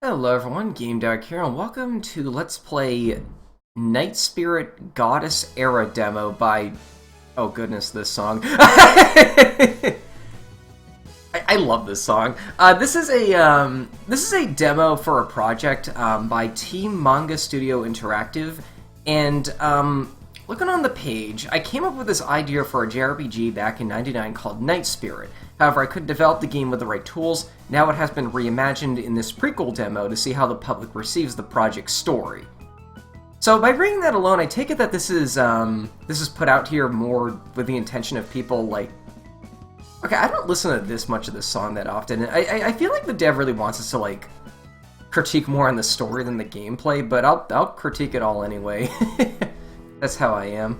Hello everyone, GameDog here, and welcome to Let's Play Night Spirit Goddess Era demo by... Oh goodness, this song. I love this song. This is a demo for a project by Team Manga Studio Interactive, and looking on the page, I came up with this idea for a JRPG back in '99 called Night Spirit. However, I couldn't develop the game with the right tools. Now it has been reimagined in this prequel demo to see how the public receives the project's story. So by reading that alone, I take it that this is put out here more with the intention of people like... Okay, I don't listen to this much of this song that often. I feel like the dev really wants us to, like, critique more on the story than the gameplay, but I'll critique it all anyway. That's how I am.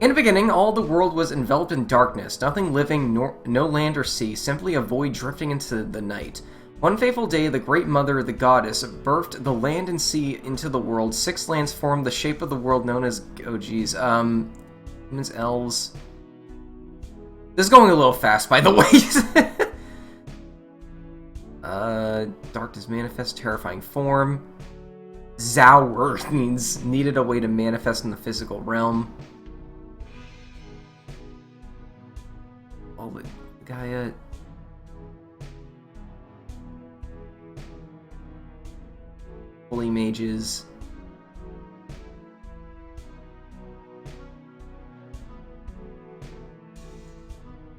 In the beginning, all the world was enveloped in darkness, nothing living, no land or sea, simply a void drifting into the night. One fateful day, the Great Mother, the goddess, birthed the land and sea into the world. 6 lands formed the shape of the world known as... Oh geez, humans, elves... This is going a little fast, by the way. Darkness manifest, terrifying form. Zauer means needed a way to manifest in the physical realm. Oh, Gaia. Holy mages.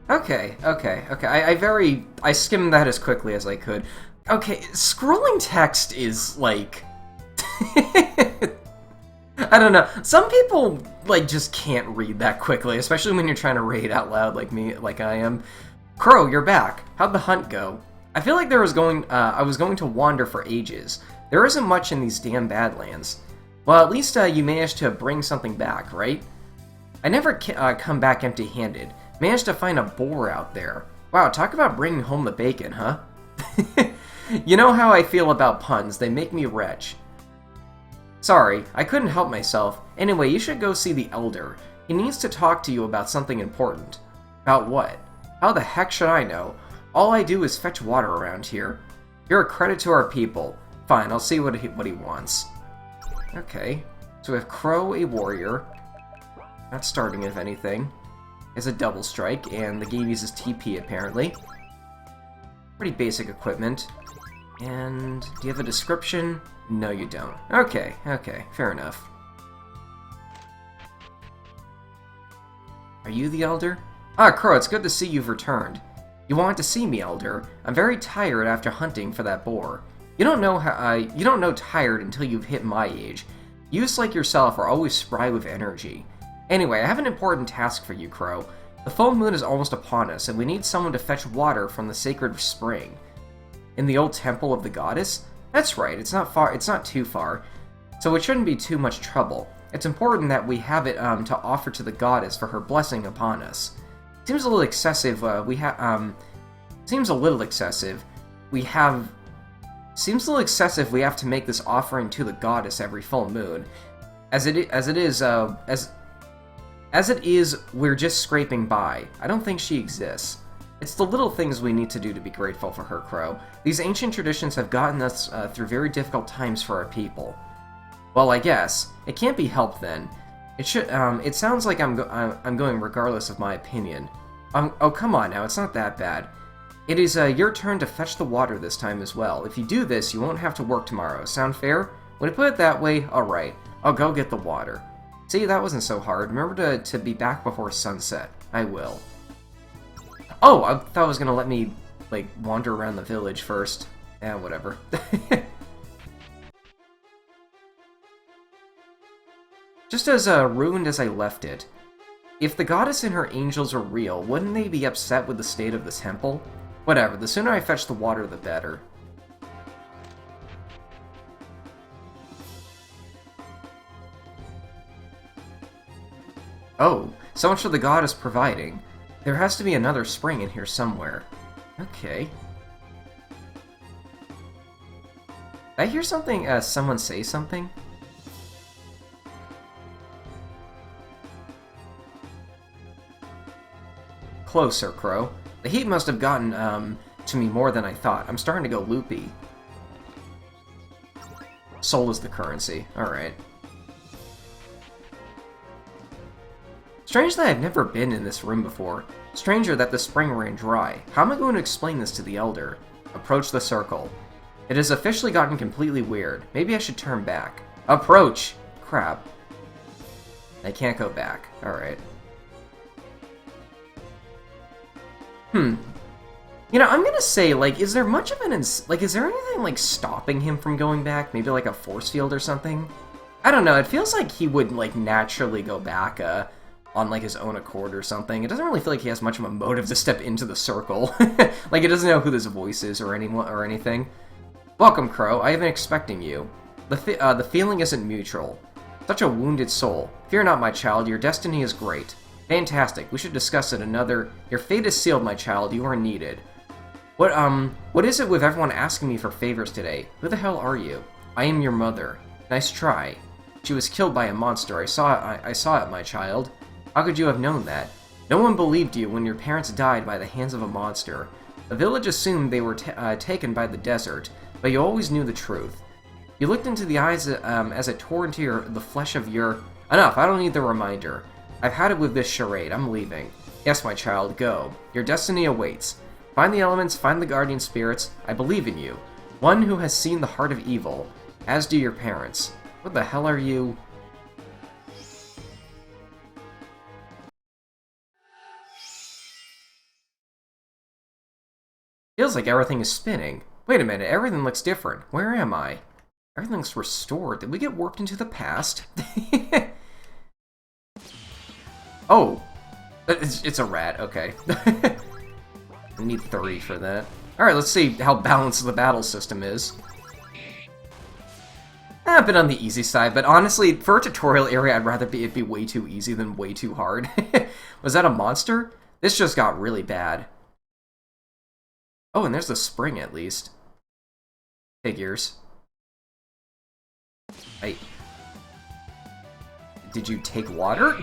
Okay. I skimmed that as quickly as I could. Okay, scrolling text is like... I don't know. Some people, like, just can't read that quickly, especially when you're trying to read out loud like me, like I am. Crow, you're back. How'd the hunt go? I feel like I was going to wander for ages. There isn't much in these damn Badlands. Well, at least you managed to bring something back, right? I never come back empty-handed. Managed to find a boar out there. Wow, talk about bringing home the bacon, huh? You know how I feel about puns. They make me retch. Sorry, I couldn't help myself. Anyway, you should go see the Elder. He needs to talk to you about something important. About what? How the heck should I know? All I do is fetch water around here. You're a credit to our people. Fine, I'll see what he wants. Okay, so we have Crow, a warrior. Not starting, if anything. Is a double strike, and the game uses TP, apparently. Pretty basic equipment. And do you have a description? No, you don't. Okay, fair enough. Are you the Elder? Ah, Crow, it's good to see you've returned. You wanted to see me, Elder. I'm very tired after hunting for that boar. You don't know tired until you've hit my age. Youths like yourself are always spry with energy. Anyway, I have an important task for you, Crow. The full moon is almost upon us, and we need someone to fetch water from the sacred spring. In the old temple of the goddess? That's right, it's not too far, so it shouldn't be too much trouble. It's important that we have it to offer to the goddess for her blessing upon us. Seems a little excessive, seems a little excessive. Seems a little excessive we have to make this offering to the goddess every full moon. As it is, we're just scraping by. I don't think she exists. It's the little things we need to do to be grateful for her, Crow. These ancient traditions have gotten us through very difficult times for our people. Well, I guess. It can't be helped then. It sounds like I'm going regardless of my opinion. Oh, come on now, it's not that bad. It is your turn to fetch the water this time as well. If you do this, you won't have to work tomorrow. Sound fair? When you put it that way, alright. I'll go get the water. See, that wasn't so hard. Remember to be back before sunset. I will. Oh, I thought it was gonna let me, like, wander around the village first. Eh, whatever. Just as ruined as I left it. If the goddess and her angels are real, wouldn't they be upset with the state of the temple? Whatever, the sooner I fetch the water, the better. Oh, so much for the goddess providing. There has to be another spring in here somewhere. Okay. Did I hear something, someone say something? Closer, Crow. The heat must have gotten, to me more than I thought. I'm starting to go loopy. Soul is the currency. Alright. Strange that I've never been in this room before. Stranger that the spring ran dry. How am I going to explain this to the Elder? Approach the circle. It has officially gotten completely weird. Maybe I should turn back. Approach! Crap. I can't go back. Alright. You know, I'm gonna say, like, is there much of an... Like, is there anything, like, stopping him from going back? Maybe, like, a force field or something? I don't know. It feels like he would, like, naturally go back, on, like, his own accord or something. It doesn't really feel like he has much of a motive to step into the circle. Like, he doesn't know who this voice is or anything. Welcome, Crow. I have been expecting you. The feeling isn't mutual. Such a wounded soul. Fear not, my child. Your destiny is great. Fantastic. We should discuss it another... Your fate is sealed, my child. You are needed. What is it with everyone asking me for favors today? Who the hell are you? I am your mother. Nice try. She was killed by a monster. I saw it, my child. How could you have known that? No one believed you when your parents died by the hands of a monster. The village assumed they were taken by the desert, but you always knew the truth. You looked into the eyes as it tore into the flesh of your... Enough, I don't need the reminder. I've had it with this charade. I'm leaving. Yes, my child, go. Your destiny awaits. Find the elements, find the guardian spirits. I believe in you. One who has seen the heart of evil, as do your parents. What the hell are you... Feels like everything is spinning. Wait a minute, everything looks different. Where am I? Everything looks restored. Did we get warped into the past? Oh! It's a rat, okay. We need 30 for that. Alright, let's see how balanced the battle system is. A bit on the easy side, but honestly, for a tutorial area, I'd rather it be way too easy than way too hard. Was that a monster? This just got really bad. Oh, and there's the spring, at least. Figures. Did you take water?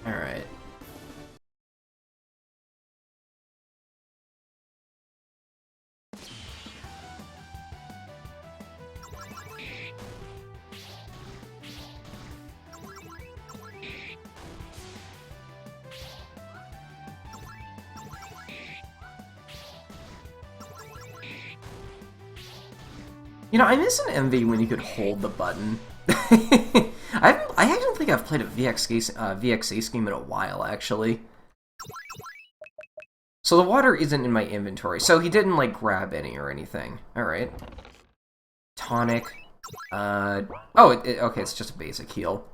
Alright. You know, I miss an MV when you could hold the button. I don't think I've played a VXA scheme in a while, actually. So the water isn't in my inventory, so he didn't, like, grab any or anything. Alright. Tonic. Oh, okay, it's just a basic heal.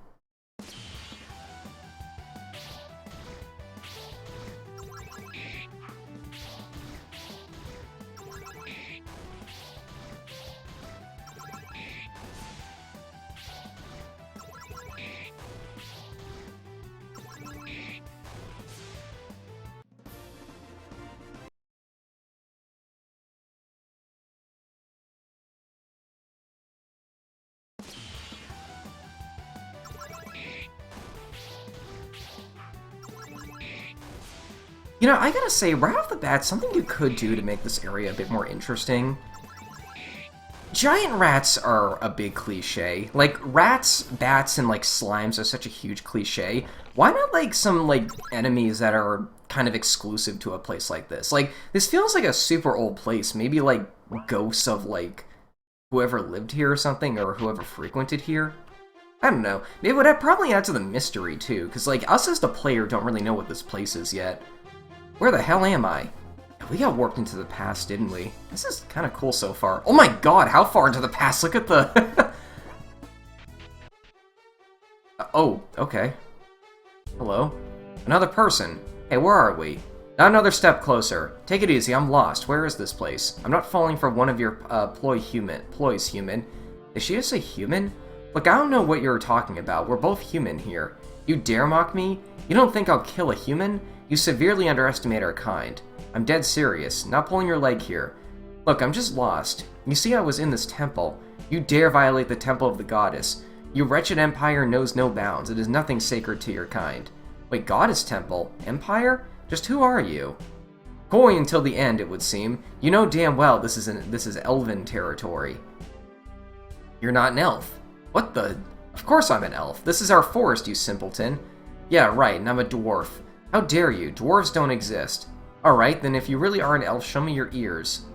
You know, I gotta say, right off the bat, something you could do to make this area a bit more interesting. Giant rats are a big cliche. Like, rats, bats, and, like, slimes are such a huge cliche. Why not, like, some, like, enemies that are kind of exclusive to a place like this? Like, this feels like a super old place. Maybe, like, ghosts of, like, whoever lived here or something, or whoever frequented here. I don't know. Maybe it would probably add to the mystery, too, because, like, us as the player don't really know what this place is yet. Where the hell am I? We got warped into the past, didn't we? This is kind of cool so far. Oh my god, how far into the past? Look at the... Oh, okay. Hello? Another person. Hey, where are we? Not another step closer. Take it easy, I'm lost. Where is this place? I'm not falling for one of your ploys, human. Is she just a human? Look, I don't know what you're talking about. We're both human here. You dare mock me? You don't think I'll kill a human? You severely underestimate our kind. I'm dead serious, not pulling your leg here. Look, I'm just lost. You see, I was in this temple. You dare violate the temple of the goddess. Your wretched empire knows no bounds. It is nothing sacred to your kind. Wait, goddess temple? Empire? Just who are you? Coy until the end, it would seem. You know damn well this is elven territory. You're not an elf. What the? Of course I'm an elf. This is our forest, you simpleton. Yeah, right, and I'm a dwarf. How dare you? Dwarves don't exist. Alright, then if you really are an elf, show me your ears.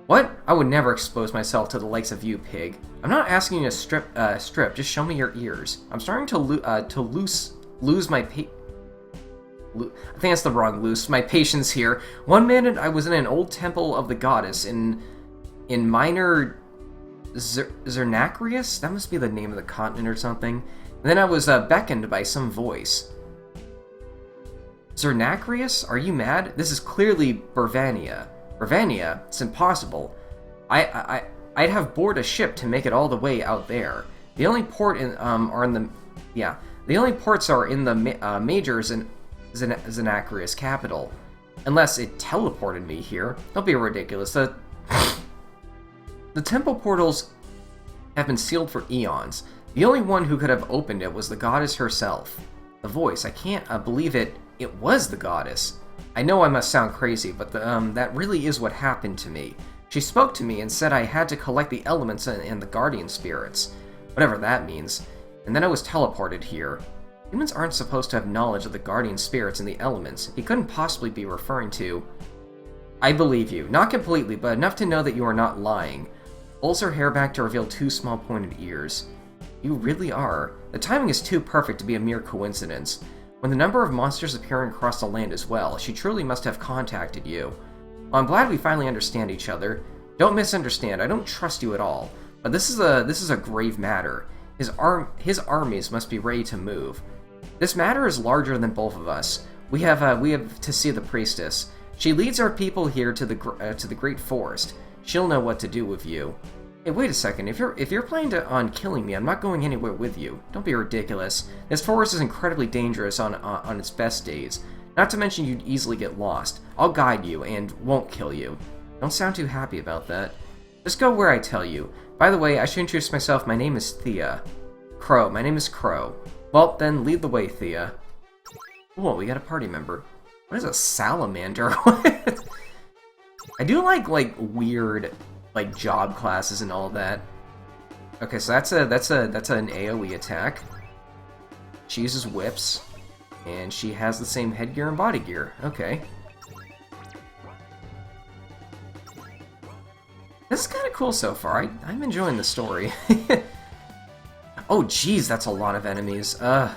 What? I would never expose myself to the likes of you, pig. I'm not asking you to strip, just show me your ears. I'm starting to lose my I think that's the wrong my patience here. One minute I was in an old temple of the goddess in Minor Zernacrius? That must be the name of the continent or something. And then I was beckoned by some voice. Zernacrius? Are you mad? This is clearly Burvania. Burvania? It's impossible. I'd have boarded a ship to make it all the way out there. The only port the only ports are in the major Zernacrius capital. Unless it teleported me here. Don't be ridiculous. The temple portals have been sealed for eons. The only one who could have opened it was the goddess herself. The voice, I can't believe it was the goddess. I know I must sound crazy, but that really is what happened to me. She spoke to me and said I had to collect the elements and the guardian spirits, whatever that means, and then I was teleported here. Humans aren't supposed to have knowledge of the guardian spirits and the elements. He couldn't possibly be referring to... I believe you. Not completely, but enough to know that you are not lying. Pulls her hair back to reveal two small pointed ears. You really are. The timing is too perfect to be a mere coincidence. When the number of monsters appearing across the land as well, she truly must have contacted you. Well, I'm glad we finally understand each other. Don't misunderstand, I don't trust you at all. But this is a grave matter. His armies must be ready to move. This matter is larger than both of us. We have to see the priestess. She leads our people here to the great forest. She'll know what to do with you. Hey, wait a second. If you're planning on killing me, I'm not going anywhere with you. Don't be ridiculous. This forest is incredibly dangerous on its best days. Not to mention you'd easily get lost. I'll guide you and won't kill you. Don't sound too happy about that. Just go where I tell you. By the way, I should introduce myself. My name is Thea. Crow. My name is Crow. Well, then lead the way, Thea. Whoa, we got a party member. What is a salamander? I do like weird job classes and all that. Okay, so that's an AoE attack. She uses whips, and she has the same headgear and body gear. Okay. This is kind of cool so far. I'm enjoying the story. Oh, geez, that's a lot of enemies. If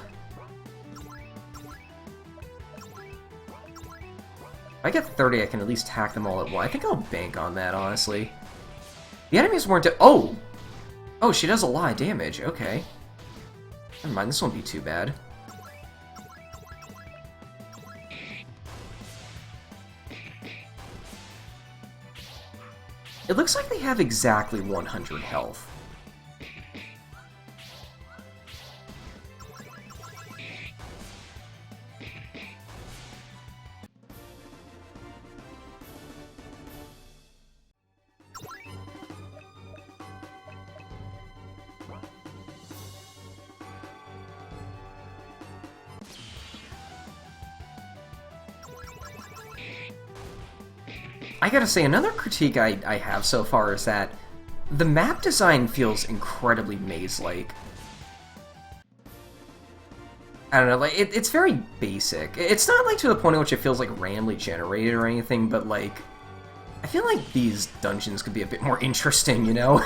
I get 30, I can at least hack them all at once. I think I'll bank on that, honestly. The enemies weren't... Oh! Oh, she does a lot of damage. Okay. Never mind, this won't be too bad. It looks like they have exactly 100 health. I gotta say, another critique I have so far is that the map design feels incredibly maze-like. I don't know, like, it's very basic. It's not, like, to the point at which it feels, like, randomly generated or anything, but, like, I feel like these dungeons could be a bit more interesting, you know?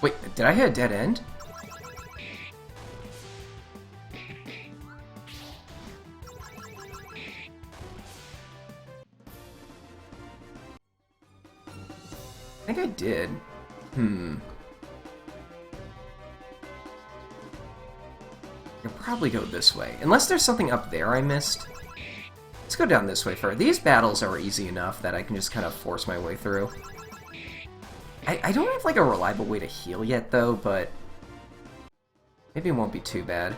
Wait, did I hit a dead end? I think I did. I'll probably go this way. Unless there's something up there I missed. Let's go down this way first. These battles are easy enough that I can just kind of force my way through. I don't have, like, a reliable way to heal yet, though, but maybe it won't be too bad.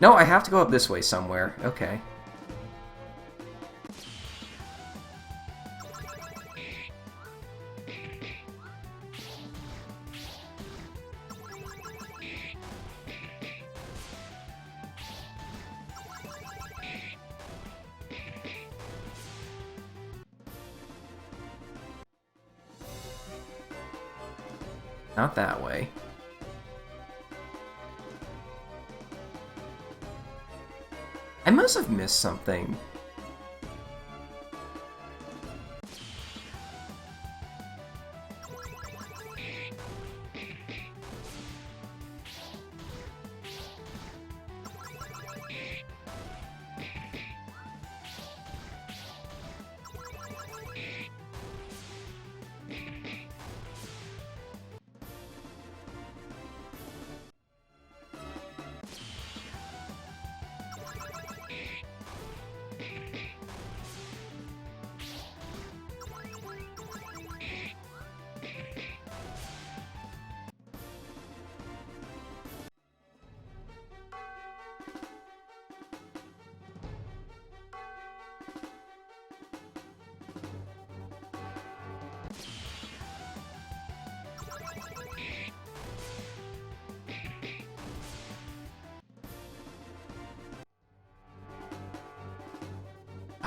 No, I have to go up this way somewhere. Okay. Not that way. I must have missed something.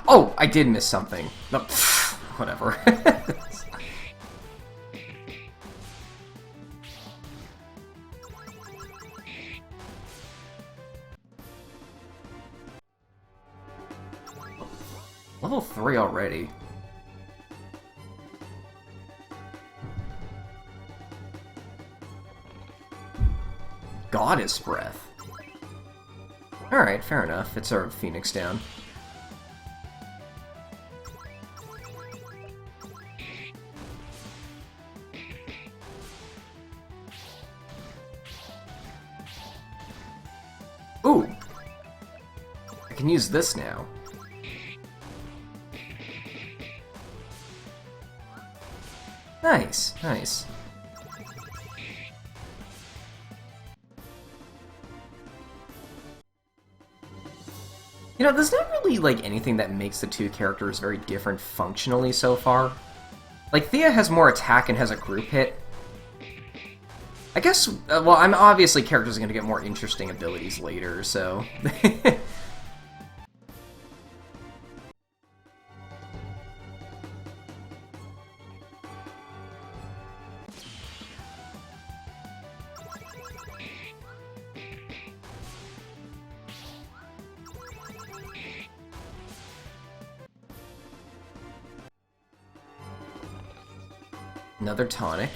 Oh, I did miss something. No, whatever. Level 3 already. Goddess Breath. Alright, fair enough. It's our Phoenix down. Ooh! I can use this now. Nice, nice. You know, there's not really, like, anything that makes the two characters very different functionally so far. Like, Thea has more attack and has a group hit. I guess, well, I'm obviously characters are going to get more interesting abilities later, so... Another tonic.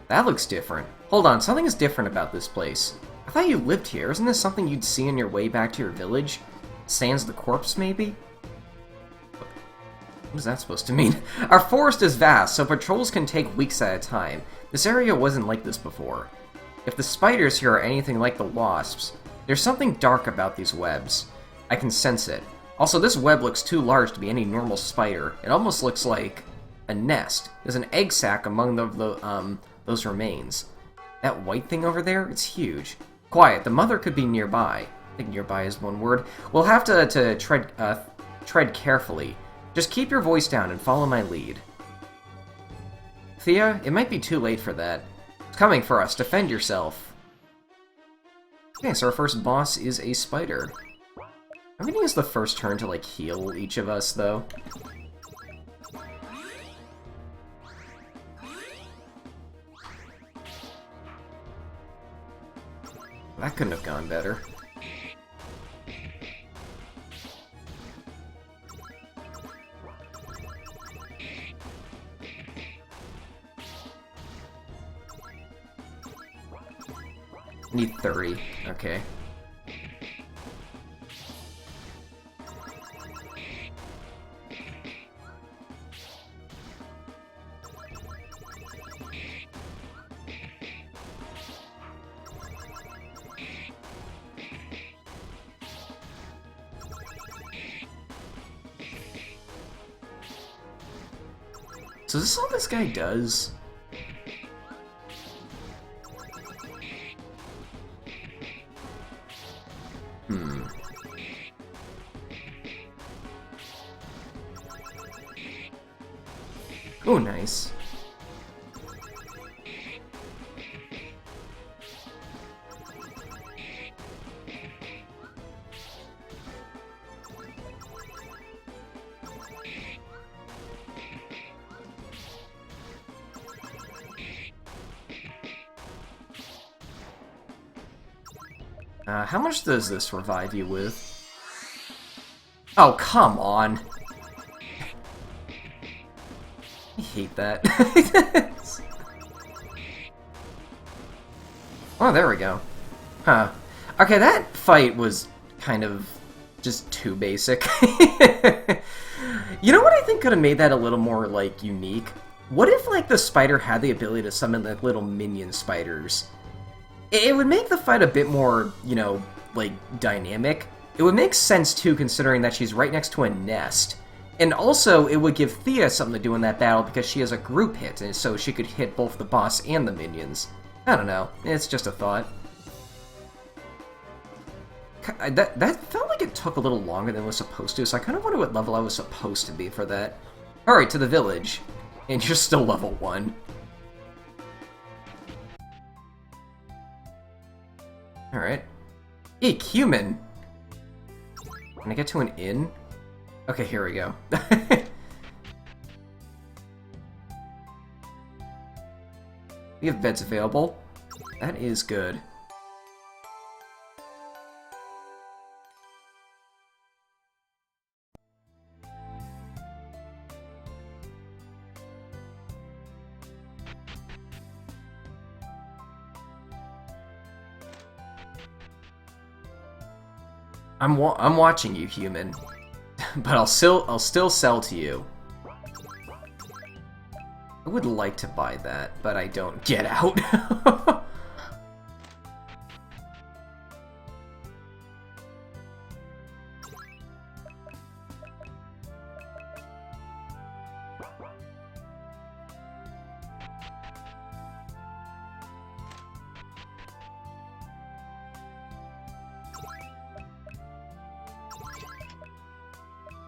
That looks different. Hold on, something is different about this place. I thought you lived here. Isn't this something you'd see on your way back to your village? Sans the corpse, maybe? What is that supposed to mean? Our forest is vast, so patrols can take weeks at a time. This area wasn't like this before. If the spiders here are anything like the wasps, there's something dark about these webs. I can sense it. Also, this web looks too large to be any normal spider. It almost looks like a nest. There's an egg sac among those remains. That white thing over there? It's huge. Quiet, the mother could be nearby. I think nearby is one word. We'll have to tread carefully. Just keep your voice down and follow my lead. Thea, it might be too late for that. It's coming for us. Defend yourself. Okay, so our first boss is a spider. I'm gonna use the first turn to, like, heal each of us, though. That couldn't have gone better. Need 30. Okay. So is this all this guy does? Oh, nice. How much does this revive you with? Oh, come on. I hate that. Oh, there we go. Huh. Okay, that fight was kind of just too basic. You know what I think could have made that a little more, like, unique? What if, like, the spider had the ability to summon, like, little minion spiders? It would make the fight a bit more, you know, like, dynamic. It would make sense, too, considering that she's right next to a nest. And also, it would give Thea something to do in that battle because she has a group hit, and so she could hit both the boss and the minions. I don't know. It's just a thought. That felt like it took a little longer than it was supposed to, so I kind of wonder what level I was supposed to be for that. Alright, to the village. And you're still level 1. Alright. Eek, human! Can I get to an inn? Okay, here we go. We have beds available. That is good. I'm watching you, human. But I'll still sell to you. I would like to buy that, but I don't. Get out.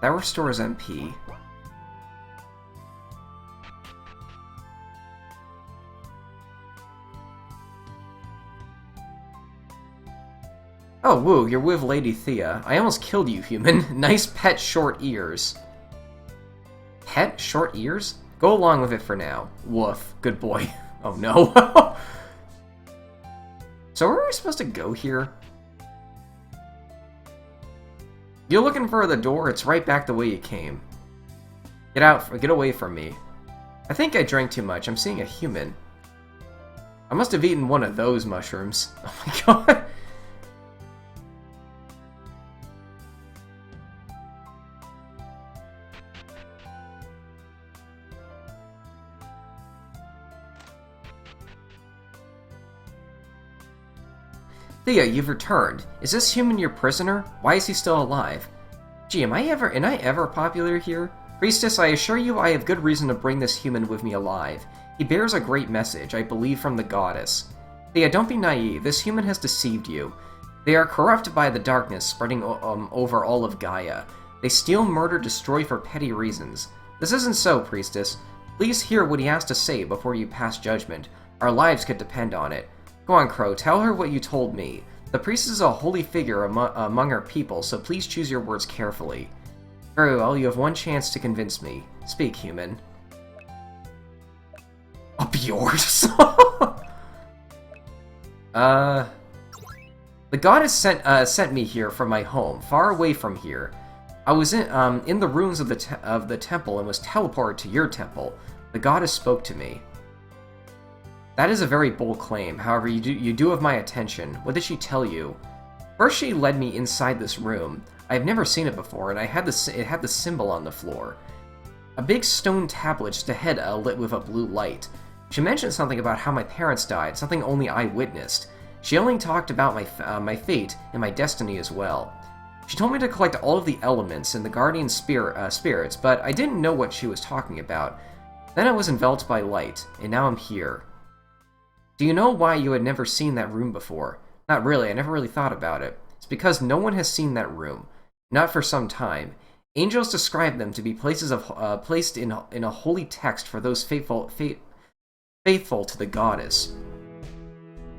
That restores MP. Oh, woo, you're with Lady Thea. I almost killed you, human. Nice pet short ears. Pet short ears? Go along with it for now. Woof. Good boy. Oh, no. So where are we supposed to go here? You're looking for the door, it's right back the way you came. Get away from me. I think I drank too much, I'm seeing a human. I must have eaten one of those mushrooms. Oh my god. Thea, you've returned. Is this human your prisoner? Why is he still alive? Gee, am I ever popular here? Priestess, I assure you I have good reason to bring this human with me alive. He bears a great message, I believe from the goddess. Thea, don't be naive. This human has deceived you. They are corrupted by the darkness spreading over all of Gaia. They steal, murder, destroy for petty reasons. This isn't so, Priestess. Please hear what he has to say before you pass judgment. Our lives could depend on it. Go on, Crow, tell her what you told me. The priest is a holy figure among our people, so please choose your words carefully. Very well, you have one chance to convince me. Speak, human. A Bjord? The goddess sent me here from my home, far away from here. I was in the ruins of the temple and was teleported to your temple. The goddess spoke to me. That is a very bold claim. However, you do have my attention. What did she tell you? First, she led me inside this room. I have never seen it before, and it had the symbol on the floor. A big stone tablet just ahead lit with a blue light. She mentioned something about how my parents died, something only I witnessed. She only talked about my fate and my destiny as well. She told me to collect all of the elements and the guardian spirits, but I didn't know what she was talking about. Then I was enveloped by light, and now I'm here. Do you know why you had never seen that room before? Not really, I never really thought about it. It's because no one has seen that room. Not for some time. Angels describe them to be places placed in a holy text for those faithful to the goddess.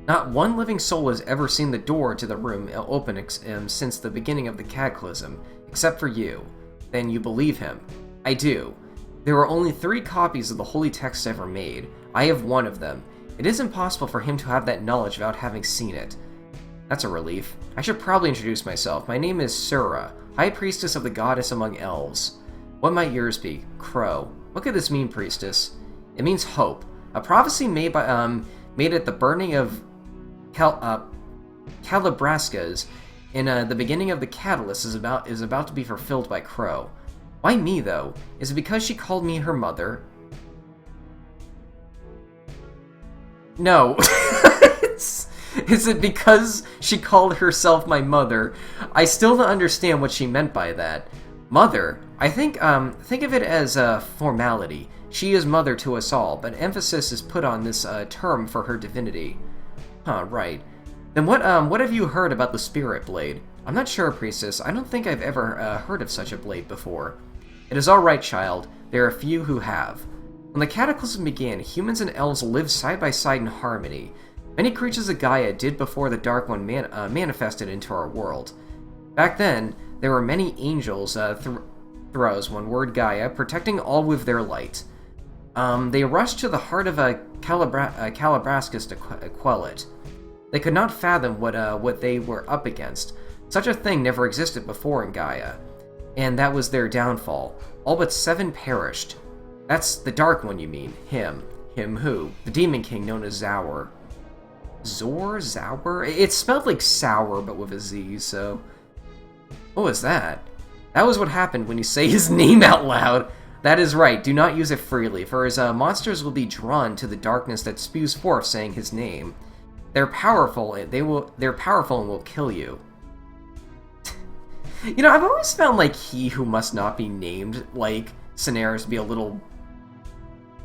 Not one living soul has ever seen the door to the room open since the beginning of the cataclysm, except for you. Then you believe him. I do. There were only 3 copies of the holy text ever made. I have one of them. It is impossible for him to have that knowledge without having seen it. That's a relief. I should probably introduce myself. My name is Sura, High Priestess of the Goddess among Elves. What might yours be? Crow. What could this mean, Priestess? It means hope. A prophecy made at the burning of Calabrascas in the beginning of the Catalyst is about to be fulfilled by Crow. Why me, though? Is it because she called me her mother? No. Is it because she called herself my mother? I still don't understand what she meant by that. Mother? I think of it as a formality. She is mother to us all, but emphasis is put on this term for her divinity. Huh, right. Then what have you heard about the Spirit Blade? I'm not sure, Priestess. I don't think I've ever heard of such a blade before. It is all right, child. There are few who have. When the Cataclysm began, humans and elves lived side by side in harmony. Many creatures of Gaia did before the Dark One manifested into our world. Back then, there were many angels, throws, one word Gaia, protecting all with their light. They rushed to the heart of Calabrascus to quell it. They could not fathom what they were up against. Such a thing never existed before in Gaia. And that was their downfall. All but 7 perished. That's the Dark One, you mean. Him. Him who? The Demon King known as Zaur. Zaur? It spelled like sour, but with a Z, so... What was that? That was what happened when you say his name out loud. That is right, do not use it freely, for his monsters will be drawn to the darkness that spews forth saying his name. They're powerful, and will kill you. You know, I've always found, like, he who must not be named, like, scenarios to be a little,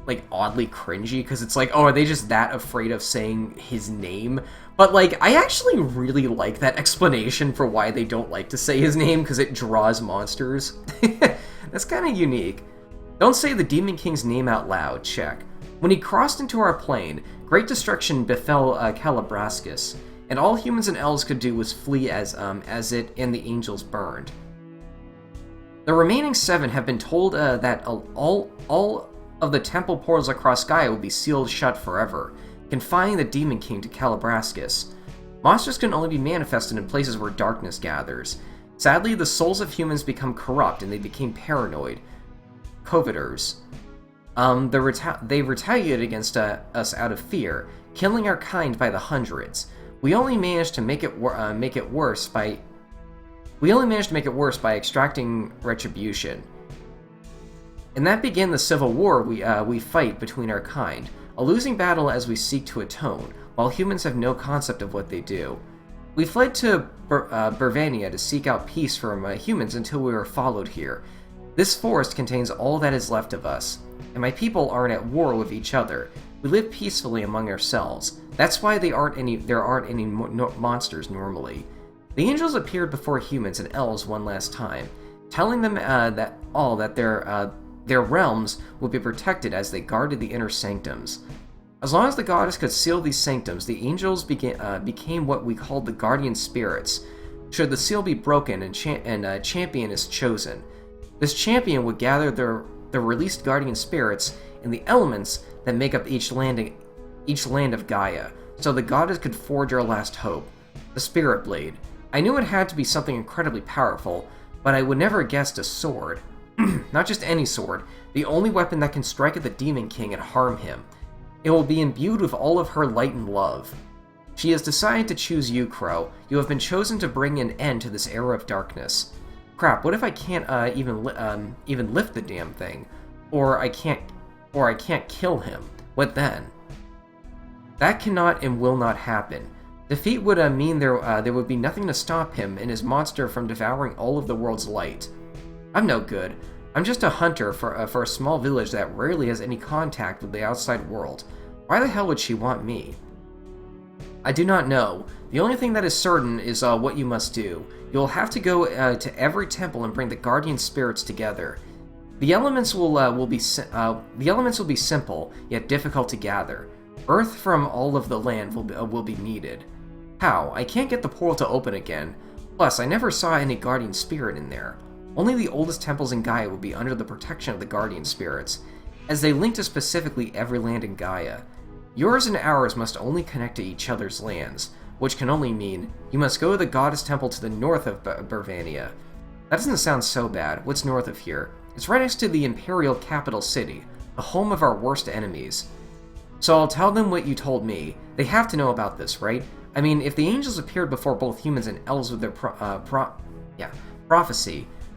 like, oddly cringy, because it's like, oh, are they just that afraid of saying his name? But, like, I actually really like that explanation for why they don't like to say his name, because it draws monsters. That's kind of unique. Don't say the Demon King's name out loud, check. When he crossed into our plane, great destruction befell Calabrascus, and all humans and elves could do was flee as it and the angels burned. The remaining 7 have been told that all of the temple portals across Gaia will be sealed shut forever, confining the Demon King to Calabrascus. Monsters can only be manifested in places where darkness gathers. Sadly, the souls of humans become corrupt and they became paranoid. Coveters. They retaliated against us out of fear, killing our kind by the hundreds. We only managed to make it worse by extracting retribution. And that began the civil war we fight between our kind, a losing battle as we seek to atone, while humans have no concept of what they do. We fled to Bervania to seek out peace from humans until we were followed here. This forest contains all that is left of us, and my people aren't at war with each other. We live peacefully among ourselves. That's why there aren't any monsters normally. The angels appeared before humans and elves one last time, telling them that their realms would be protected as they guarded the inner sanctums. As long as the goddess could seal these sanctums, the angels became what we called the guardian spirits. Should the seal be broken and a champion is chosen, this champion would gather the released guardian spirits and the elements that make up each land of Gaia, so the goddess could forge our last hope, the Spirit Blade. I knew it had to be something incredibly powerful, but I would never have guessed a sword. Not just any sword, the only weapon that can strike at the Demon King and harm him. It will be imbued with all of her light and love. She has decided to choose you, Crow. You have been chosen to bring an end to this era of darkness. Crap, what if I can't even lift the damn thing? Or I can't kill him. What then? That cannot and will not happen. Defeat would mean there would be nothing to stop him and his monster from devouring all of the world's light. I'm no good. I'm just a hunter for a small village that rarely has any contact with the outside world. Why the hell would she want me? I do not know. The only thing that is certain is what you must do. You'll have to go to every temple and bring the guardian spirits together. The elements will be simple, yet difficult to gather. Earth from all of the land will be needed. How? I can't get the portal to open again. Plus, I never saw any guardian spirit in there. Only the oldest temples in Gaia will be under the protection of the guardian spirits, as they link to specifically every land in Gaia. Yours and ours must only connect to each other's lands, which can only mean you must go to the goddess temple to the north of Bavania. That doesn't sound so bad. What's north of here? It's right next to the imperial capital city, the home of our worst enemies. So I'll tell them what you told me. They have to know about this, right? I mean, if the angels appeared before both humans and elves with their prophecy,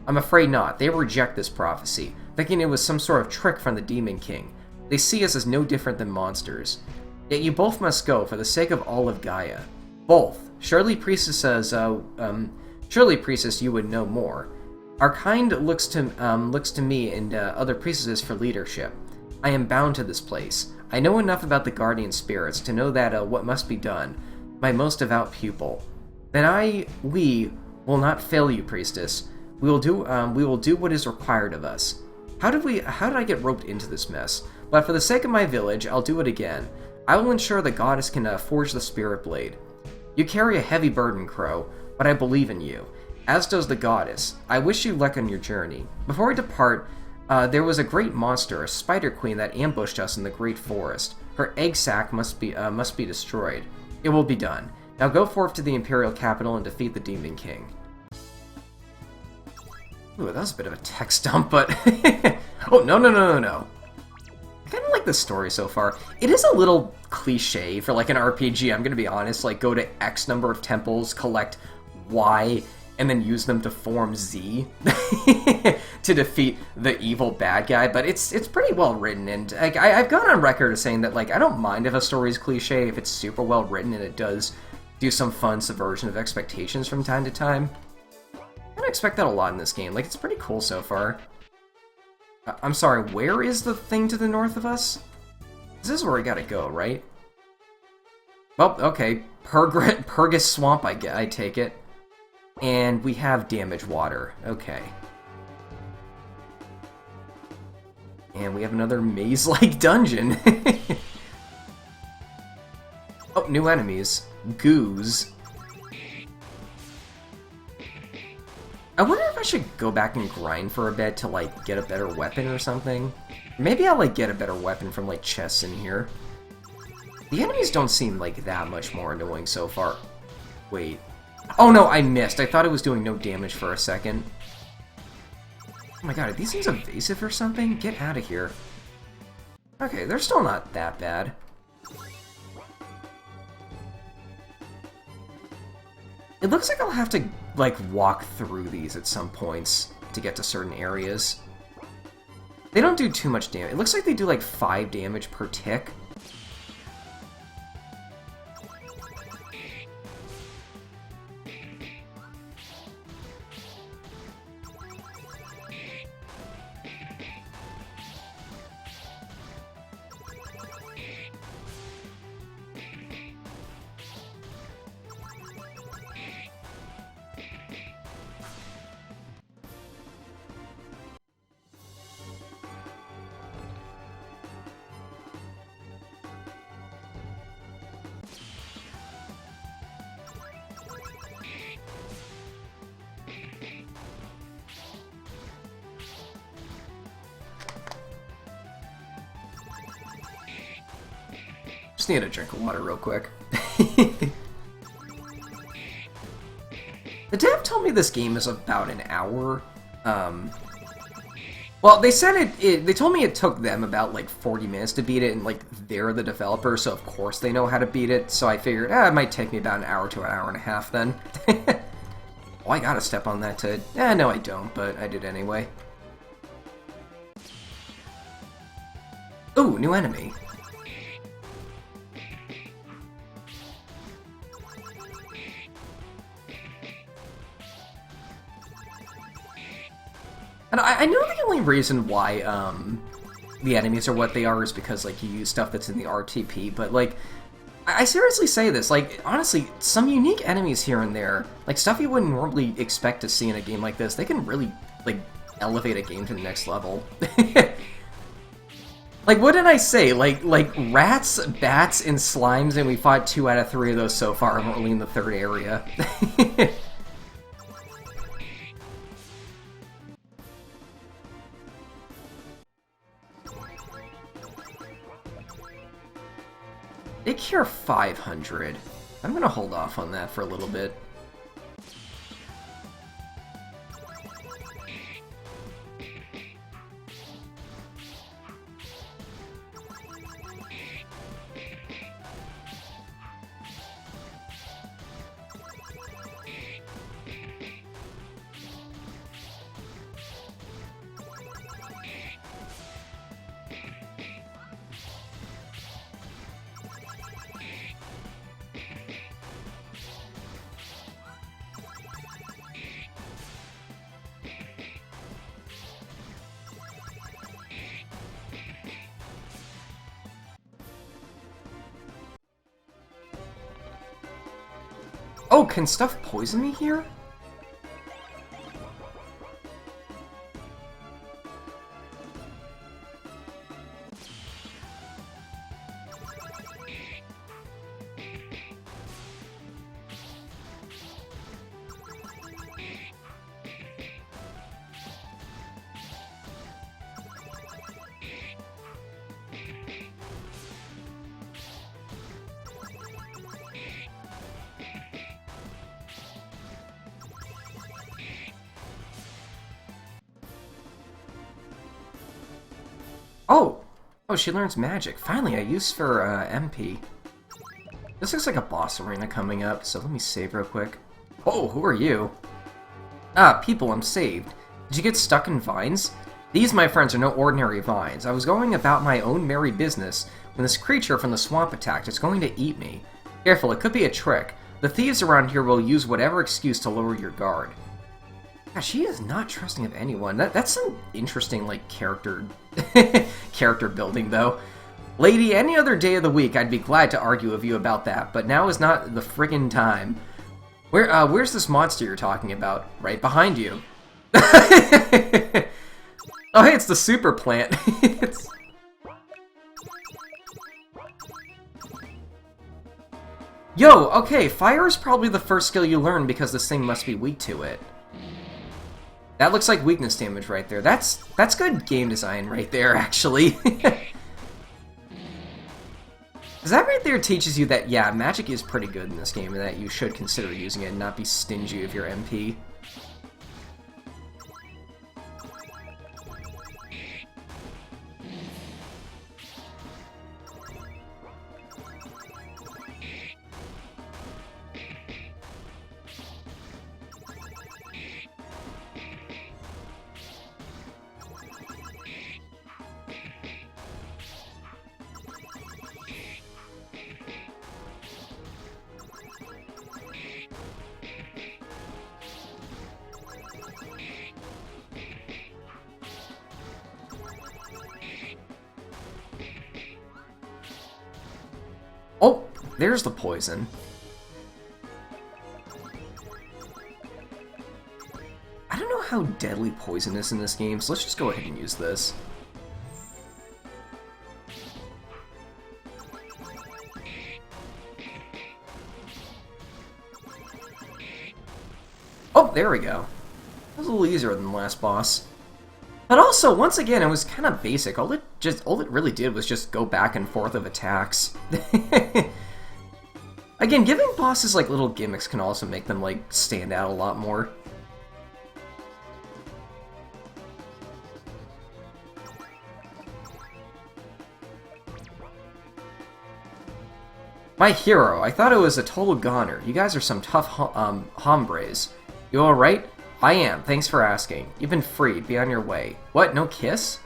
I'm afraid not. They reject this prophecy, thinking it was some sort of trick from the Demon King. They see us as no different than monsters. Yet you both must go, for the sake of all of Gaia. Both. Surely, Priestess says, surely, Priestess, you would know more. Our kind looks to me and other priestesses for leadership. I am bound to this place. I know enough about the guardian spirits to know that what must be done. My most devout pupil. Then we will not fail you, Priestess. We will do what is required of us. How did I get roped into this mess? But for the sake of my village, I'll do it again. I will ensure the goddess can forge the spirit blade. You carry a heavy burden, Crow, but I believe in you, as does the goddess. I wish you luck on your journey. Before we depart, there was a great monster, a spider queen, that ambushed us in the great forest. Her egg sac must be destroyed. It will be done. Now go forth to the imperial capital and defeat the Demon King. Ooh, that was a bit of a text dump, but... Oh, no. I kind of like the story so far. It is a little cliche for, like, an RPG, I'm gonna be honest. Like, go to X number of temples, collect Y, and then use them to form Z to defeat the evil bad guy. But it's pretty well written, and like, I've gone on record as saying that, like, I don't mind if a story's cliche if it's super well written and it does do some fun subversion of expectations from time to time. I don't expect that a lot in this game. Like, it's pretty cool so far. I'm sorry, where is the thing to the north of us? This is where we gotta go, right? Well, okay. Purgus Swamp, I take it. And we have damaged water. Okay. And we have another maze-like dungeon. Oh, new enemies. Goos. I wonder if I should go back and grind for a bit to, like, get a better weapon or something. Maybe I'll, like, get a better weapon from, like, chests in here. The enemies don't seem, like, that much more annoying so far. Wait. Oh, no, I missed. I thought it was doing no damage for a second. Oh my god, are these things evasive or something? Get out of here. Okay, they're still not that bad. It looks like I'll have to, like, walk through these at some points to get to certain areas. They don't do too much damage. It looks like they do, like, 5 damage per tick. Just need a drink of water real quick. The dev told me this game is about an hour. Well, they said they told me it took them about, like, 40 minutes to beat it, and, like, they're the developer, so of course they know how to beat it, so I figured, it might take me about an hour to an hour and a half then. Oh, I gotta step on that to... no, I don't, but I did anyway. Ooh, new enemy. And I know the only reason why the enemies are what they are is because, like, you use stuff that's in the RTP, but, like, I seriously say this, like, honestly, some unique enemies here and there, like, stuff you wouldn't normally expect to see in a game like this, they can really, like, elevate a game to the next level. Like, what did I say? Like rats, bats, and slimes, and we fought 2 out of 3 of those so far, and we're only in the 3rd area. They cure 500. I'm gonna hold off on that for a little bit. Oh, can stuff poison me here? Oh! Oh, she learns magic. Finally, I used for MP. This looks like a boss arena coming up, so let me save real quick. Oh, who are you? Ah, people, I'm saved. Did you get stuck in vines? These, my friends, are no ordinary vines. I was going about my own merry business when this creature from the swamp attacked. It's going to eat me. Careful, it could be a trick. The thieves around here will use whatever excuse to lower your guard. God, she is not trusting of anyone. That's some interesting, like, character building, though. Lady, any other day of the week, I'd be glad to argue with you about that, but now is not the friggin' time. Where's this monster you're talking about? Right behind you. Oh, hey, it's the super plant. Yo, okay, fire is probably the first skill you learn because this thing must be weak to it. That looks like weakness damage right there. That's good game design right there, actually. That right there teaches you that, yeah, magic is pretty good in this game and that you should consider using it and not be stingy of your MP. Oh, there's the poison. I don't know how deadly poison is in this game, so let's just go ahead and use this. Oh, there we go. That was a little easier than the last boss. But also, once again, it was kind of basic. All it really did was just go back and forth of attacks. Again, giving bosses like little gimmicks can also make them like stand out a lot more. My hero, I thought it was a total goner. You guys are some tough hombres. You alright? I am, thanks for asking. You've been freed, be on your way. What, no kiss?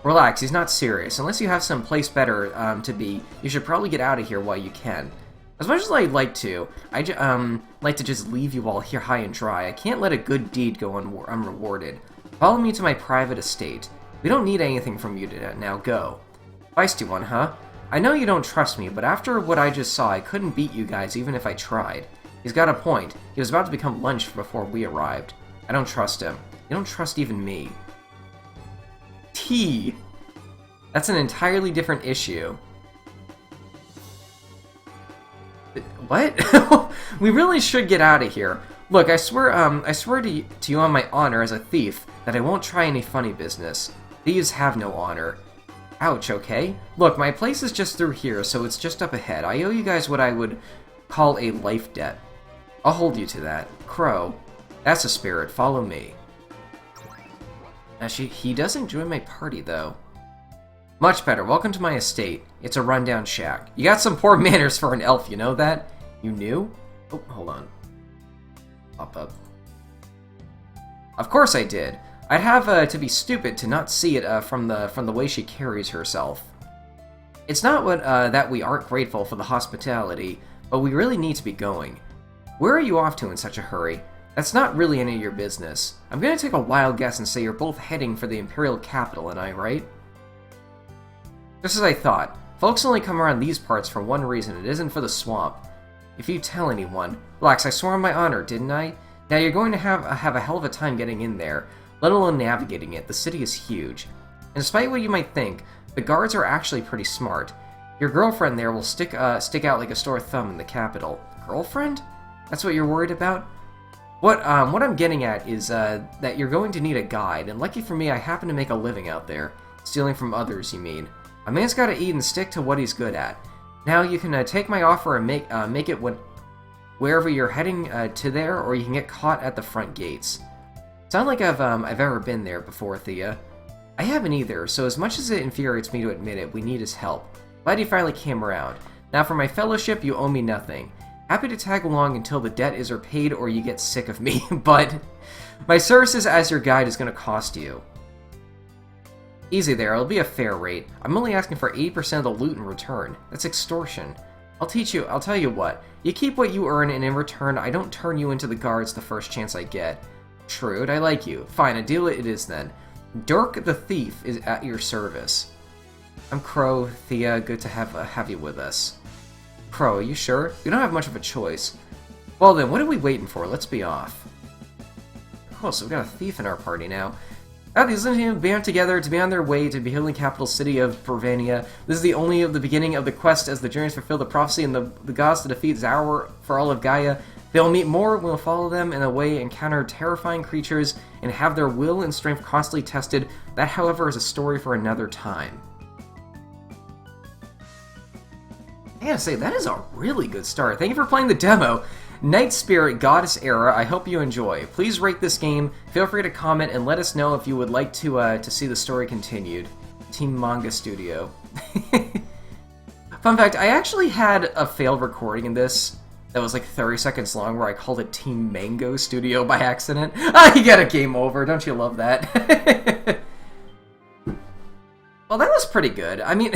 Relax, he's not serious. Unless you have some place better to be, you should probably get out of here while you can. As much as I'd like to, like to just leave you all here high and dry. I can't let a good deed go unrewarded. Follow me to my private estate. We don't need anything from you today. Now go. Feisty one, huh? I know you don't trust me, but after what I just saw, I couldn't beat you guys even if I tried. He's got a point. He was about to become lunch before we arrived. I don't trust him. You don't trust even me. T. That's an entirely different issue. What? We really should get out of here. Look, I swear to you on my honor as a thief that I won't try any funny business. Thieves have no honor. Ouch, okay? Look, my place is just through here, so it's just up ahead. I owe you guys what I would call a life debt. I'll hold you to that. Crow. That's a spirit. Follow me. Now, he does enjoy my party, though. Much better. Welcome to my estate. It's a rundown shack. You got some poor manners for an elf, you know that? You knew? Oh, hold on. Pop up. Of course I did. I'd have to be stupid to not see it from the way she carries herself. It's not that we aren't grateful for the hospitality, but we really need to be going. Where are you off to in such a hurry? That's not really any of your business. I'm gonna take a wild guess and say you're both heading for the Imperial capital, am I right? Just as I thought. Folks only come around these parts for one reason. It isn't for the swamp. If you tell anyone... Relax, I swore on my honor, didn't I? Now you're going to have a hell of a time getting in there, let alone navigating it. The city is huge. And despite what you might think, the guards are actually pretty smart. Your girlfriend there will stick out like a sore thumb in the capital. Girlfriend? That's what you're worried about? What I'm getting at is that you're going to need a guide, and lucky for me, I happen to make a living out there. Stealing from others, you mean. A man's gotta eat and stick to what he's good at. Now you can take my offer and make it wherever you're heading to there, or you can get caught at the front gates. It's not like I've ever been there before, Thea. I haven't either, so as much as it infuriates me to admit it, we need his help. Glad he finally came around. Now for my fellowship, you owe me nothing. Happy to tag along until the debt is repaid or you get sick of me, but my services as your guide is going to cost you. Easy there, it'll be a fair rate. I'm only asking for 80% of the loot in return. That's extortion. I'll tell you what. You keep what you earn, and in return, I don't turn you into the guards the first chance I get. Shrewd, I like you. Fine, a deal it is then. Dirk the Thief is at your service. I'm Crow, Thea, good to have you with us. Crow, are you sure? We don't have much of a choice. Well then, what are we waiting for? Let's be off. Oh, so we've got a thief in our party now. These Lindians band together to be on their way to the healing capital city of Provania. This is only the beginning of the quest as the journeys fulfill the prophecy and the gods to defeat Zaur for all of Gaia. They'll meet more, we'll follow them in a way, encounter terrifying creatures, and have their will and strength constantly tested. That, however, is a story for another time. I gotta say, that is a really good start. Thank you for playing the demo. Night Spirit Goddess Era, I hope you enjoy. Please rate this game, feel free to comment, and let us know if you would like to see the story continued. Team Manga Studio. Fun fact, I actually had a failed recording in this that was like 30 seconds long where I called it Team Mango Studio by accident. You got a game over, don't you love that? Well, that was pretty good. I mean...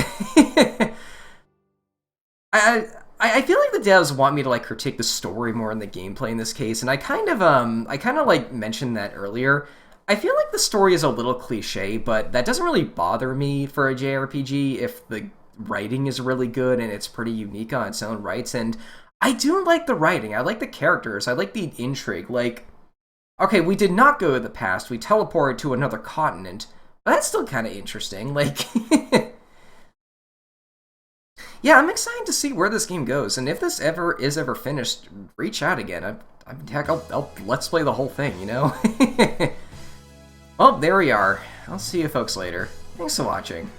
I feel like the devs want me to like critique the story more than the gameplay in this case, and I kind of like mentioned that earlier. I feel like the story is a little cliche, but that doesn't really bother me for a JRPG if the writing is really good and it's pretty unique on its own rights. And I do like the writing. I like the characters. I like the intrigue. Like, okay, we did not go to the past. We teleported to another continent. But that's still kind of interesting. Like. Yeah, I'm excited to see where this game goes, and if this is ever finished, reach out again. Heck, I'll let's play the whole thing, you know? Well, there we are. I'll see you folks later. Thanks for watching.